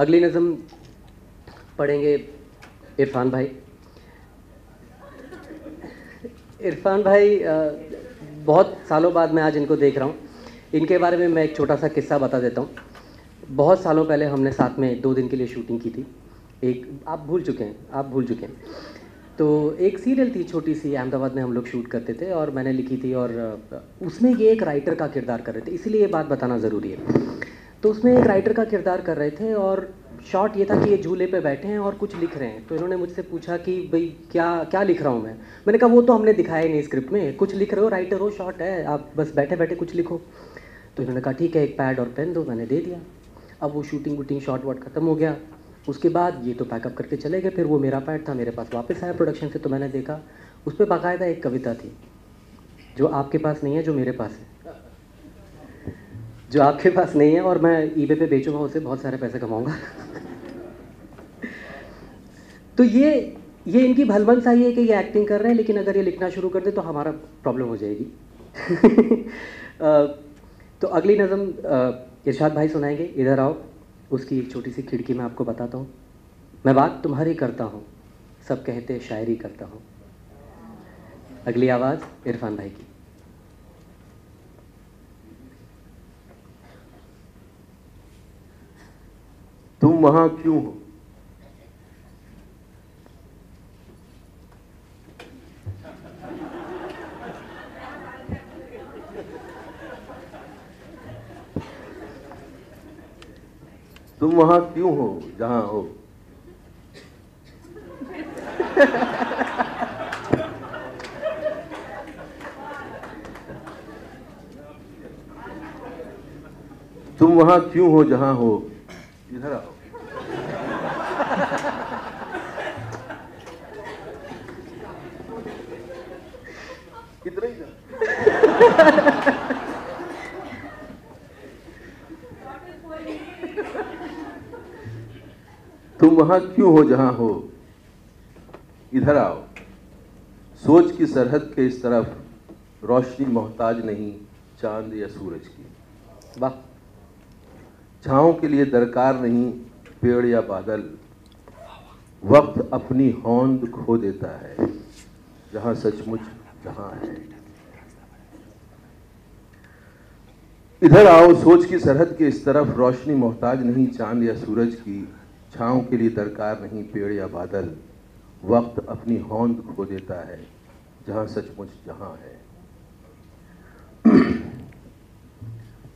अगली नज़म पढ़ेंगे इरफान भाई। इरफान भाई बहुत सालों बाद मैं आज इनको देख रहा हूँ। इनके बारे में मैं एक छोटा सा किस्सा बता देता हूँ। बहुत सालों पहले हमने साथ में 2 दिन के लिए शूटिंग की थी। आप भूल चुके हैं। तो एक सीरियल थी छोटी सी, अहमदाबाद में हम लोग शूट करते थे और मैंने लिखी थी, और उसमें ये एक राइटर का किरदार कर रहे थे, इसीलिए ये बात बताना ज़रूरी है। तो उसमें एक राइटर का किरदार कर रहे थे और शॉट ये था कि ये झूले पे बैठे हैं और कुछ लिख रहे हैं। तो इन्होंने मुझसे पूछा कि भाई क्या लिख रहा हूँ मैं। मैंने कहा वो तो हमने दिखाया ही नहीं स्क्रिप्ट में, कुछ लिख रहे हो, राइटर हो, शॉट है, आप बस बैठे बैठे कुछ लिखो। तो इन्होंने कहा ठीक है, एक पैड और पेन दो। मैंने दे दिया। अब वो शूटिंग वूटिंग शॉट वॉट ख़त्म हो गया। उसके बाद ये तो पैकअप करके चले गए। फिर वो मेरा पैड था, मेरे पास वापस आया प्रोडक्शन से। तो मैंने देखा उस पर बाकायदा एक कविता थी, जो आपके पास नहीं है, जो मेरे पास है, जो आपके पास नहीं है, और मैं ईबे पे बेचूंगा, उससे बहुत सारे पैसे कमाऊंगा। तो ये इनकी भलमन सा ही है कि ये एक्टिंग कर रहे हैं, लेकिन अगर ये लिखना शुरू कर दे तो हमारा प्रॉब्लम हो जाएगी। तो अगली नज़म इरशाद भाई सुनाएंगे, इधर आओ। उसकी एक छोटी सी खिड़की मैं आपको बताता हूँ। मैं बात तुम्हारी करता हूँ, सब कहते शायरी करता हूँ। अगली आवाज़ इरफान भाई की। तुम वहां क्यों हो? तुम वहां क्यों हो जहां हो? तुम वहां क्यों हो जहां हो? इधर आओ। कितना ही तुम वहां क्यों हो जहां हो? इधर आओ। सोच की सरहद के इस तरफ रोशनी मोहताज नहीं चांद या सूरज की। वाह। छाँव के लिए दरकार नहीं पेड़ या बादल। वक्त अपनी होंद खो देता है जहां सचमुच जहां है। इधर आओ। सोच की सरहद के इस तरफ रोशनी मोहताज नहीं चांद या सूरज की। छाँव के लिए दरकार नहीं पेड़ या बादल। वक्त अपनी होंद खो देता है जहां सचमुच जहां है।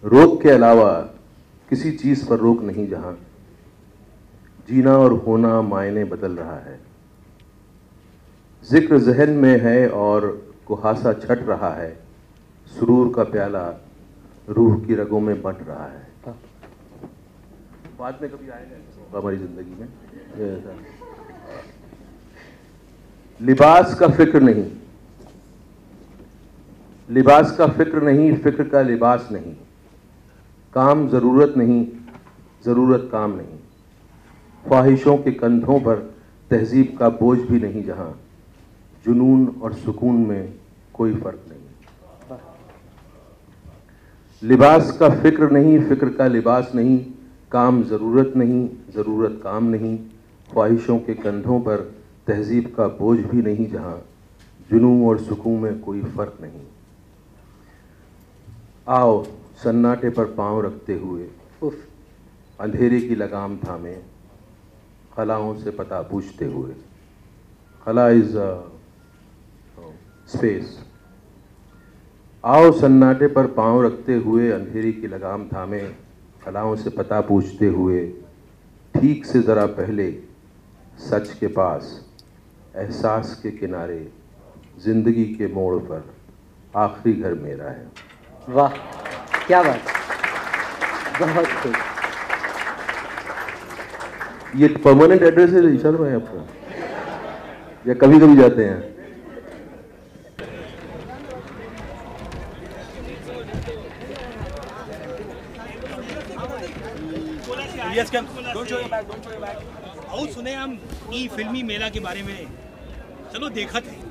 रोक के अलावा किसी चीज पर रोक नहीं जहां जीना और होना मायने बदल रहा है। जिक्र जहन में है और कुहासा छट रहा है। सुरूर का प्याला रूह की रगों में बंट रहा है। बाद में कभी आएगा हमारी जिंदगी में। लिबास का फिक्र नहीं, लिबास का फिक्र नहीं, फिक्र का लिबास नहीं। काम जरूरत नहीं, जरूरत काम नहीं। ख्वाहिशों के कंधों पर तहजीब का बोझ भी नहीं जहां जुनून और सुकून में कोई फर्क नहीं। लिबास का फिक्र नहीं, फिक्र का लिबास नहीं। काम जरूरत नहीं, जरूरत काम नहीं। ख्वाहिशों के कंधों पर तहजीब का बोझ भी नहीं जहां जुनून और सुकून में कोई फर्क नहीं। आओ सन्नाटे पर पांव रखते हुए अंधेरे की लगाम थामे खलाओं से पता पूछते हुए। खला इज स्पेस। आओ सन्नाटे पर पांव रखते हुए अंधेरे की लगाम थामे खलाओं से पता पूछते हुए। ठीक से जरा पहले सच के पास एहसास के किनारे जिंदगी के मोड़ पर आखिरी घर मेरा है। वाह, क्या बात, बहुत खूब। ये परमानेंट एड्रेस है ईशान भाई आपका, या कभी कभी जाते हैं? आओ सुने हम ई फिल्मी मेला के बारे में। चलो देखा थे।